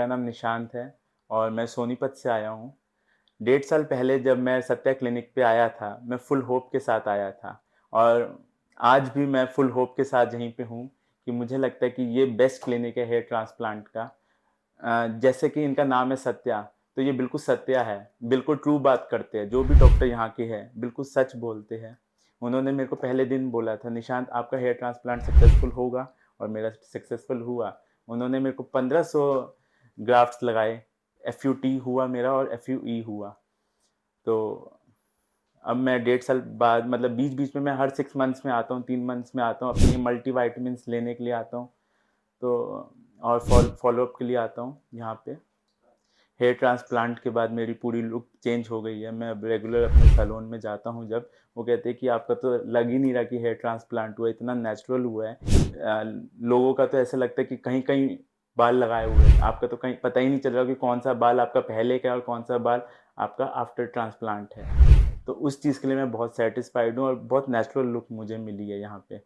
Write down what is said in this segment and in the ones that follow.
मेरा नाम निशांत है और मैं सोनीपत से आया हूँ। 1.5 साल पहले जब मैं सत्या क्लिनिक पे आया था, मैं फुल होप के साथ आया था और आज भी मैं फुल होप के साथ यहीं पे हूँ कि मुझे लगता है कि ये बेस्ट क्लिनिक है हेयर ट्रांसप्लांट का। जैसे कि इनका नाम है सत्या, तो ये बिल्कुल सत्या है, बिल्कुल ट्रू बात करते हैं, जो भी डॉक्टर यहाँ के हैं, बिल्कुल सच बोलते हैं। उन्होंने मेरे को पहले दिन बोला था, "निशांत आपका हेयर ट्रांसप्लांट सक्सेसफुल होगा" और मेरा सक्सेसफुल हुआ। उन्होंने मेरे को 1500 ग्राफ्ट्स लगाए, एफयूटी हुआ मेरा और एफयूई हुआ। तो अब मैं 1.5 साल बाद मतलब बीच-बीच में मैं हर 6 मंथ्स में आता हूँ, 3 मंथ्स में आता हूँ, अपनी मल्टीविटामिन्स लेने के लिए आता हूँ। तो और फ़ॉलो-अप के लिए आता हूँ यहाँ पे। हेयर ट्रांसप्लांट के बाद मेरी पूरी लुक चेंज हो गई है। मैं अब रेगुलर अपने सैलून में जाता हूँ जब, वो कहते हैं कि आपका तो लग ही नहीं रहा कि हेयर ट्रांसप्लांट हुआ है, इतना नेचुरल हुआ है। लोगों का तो ऐसा लगता है कि कहीं-कहीं बाल लगाए हुए हैं। आपका तो कहीं पता ही नहीं चल रहा कि कौन-सा बाल आपका पहले का है और कौन-सा बाल आपका आफ्टर ट्रांसप्लांट है। तो उस चीज़ के लिए मैं बहुत सैटिस्फाइड हूँ और बहुत नेचुरल लुक मुझे मिली है यहाँ पे।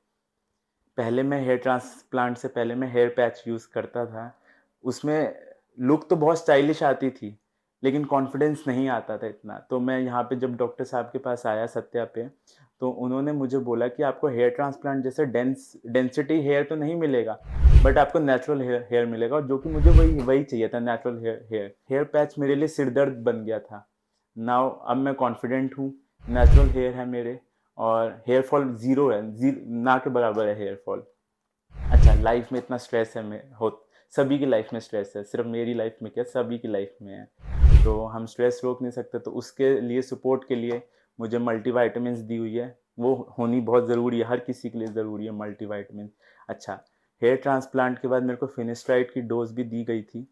पहले मैं हेयर ट्रांसप्लांट से पहले मैं हेयर पैच यूज़ करता था। उसमें लुक तो बहुत स्टाइलिश आती थी, लेकिन कॉन्फिडेंस नहीं आता था इतना। तो मैं यहाँ पे जब डॉक्टर साहब के पास आया सत्या पे, तो उन्होंने मुझे बोला कि आपको हेयर ट्रांसप्लांट जैसे डेंसिटी हेयर तो नहीं मिलेगा, बट आपको नेचुरल हेयर हेयर मिलेगा और जो कि मुझे वही वही चाहिए था natural hair hair. Hair patch मेरे लिए सिर दर्द बन गया था। नाउ अब मैं कॉन्फिडेंट हूँ, नेचुरल हेयर है मेरे और हेयर फॉल ज़ीरो है, ना के बराबर है हेयर फॉल। अच्छा, लाइफ में इतना स्ट्रेस है में हो सभी की लाइफ में स्ट्रेस है, सिर्फ़ मेरी लाइफ में क्या सभी की लाइफ में है। तो हम स्ट्रेस रोक नहीं सकते, तो उसके लिए सपोर्ट के लिए मुझे मल्टीविटामिन्स दी हुई है, वो होनी बहुत ज़रूरी है, हर किसी के लिए ज़रूरी है मल्टीविटामिन। अच्छा, हेयर ट्रांसप्लांट के बाद मेरे को फिनिस्ट्राइड की डोज़ भी दी गई थी।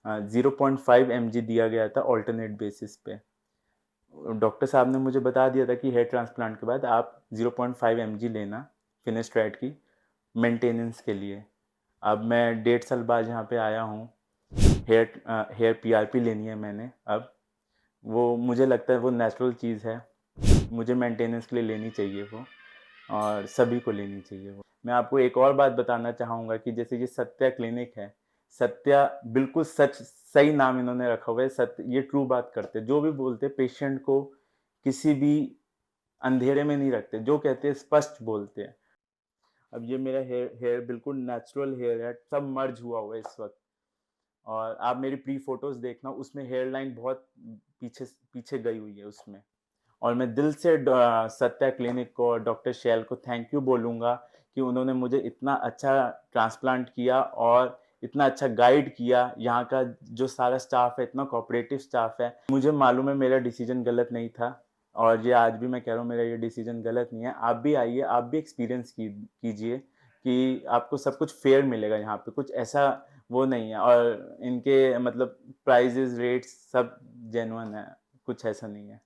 0.5 एमजी दिया गया था अल्टरनेट बेसिस पे। डॉक्टर साहब ने मुझे बता दिया था कि हेयर ट्रांसप्लांट के बाद आप 0.5 एमजी लेना फिनिस्ट्राइड की मेंटेनेंस के लिए। अब मैं 1.5 साल बाद यहाँ पे आया हूँ। हेयर पीआरपी लेनी है मैंने अब। वो मुझे लगता है वो नेचुरल चीज़ है। मुझे मेंटेनेंस के लिए लेनी चाहिए वो और सभी को लेनी चाहिए वो। मैं आपको एक और बात बताना चाहूँगा कि जैसे ये सत्या क्लिनिक है, सत्या बिल्कुल सही नाम इन्होंने रखा हुआ है। सत्य ये ट्रू बात करते हैं। जो भी बोलते हैं पेशेंट को किसी भी अंधेरे में नहीं रखते। जो कहते हैं स्पष्ट बोलते हैं। अब ये मेरा हेयर हेयर बिल्कुल नेचुरल हेयर है, सब मर्ज हुआ है इस वक़्त और आप मेरी प्री फ़ोटोज़ देखना उसमें हेयर लाइन बहुत पीछे पीछे गई हुई है उसमें। और मैं दिल से सत्या क्लिनिक को और डॉक्टर शैल को थैंक यू बोलूँगा कि उन्होंने मुझे इतना अच्छा ट्रांसप्लांट किया और इतना अच्छा गाइड किया। यहाँ का जो सारा स्टाफ़ है, इतना कोऑपरेटिव स्टाफ़ है। मुझे मालूम है मेरा डिसीज़न गलत नहीं था और ये आज भी मैं कह रहा हूँ मेरा ये डिसीज़न गलत नहीं है। आप भी आइए, आप भी एक्सपीरियंस कीजिए कि आपको सब कुछ फ़ेयर मिलेगा यहाँ पे। कुछ ऐसा वो नहीं है और इनके मतलब प्राइसेज़, रेट्स सब जेन्युइन है, कुछ ऐसा नहीं है।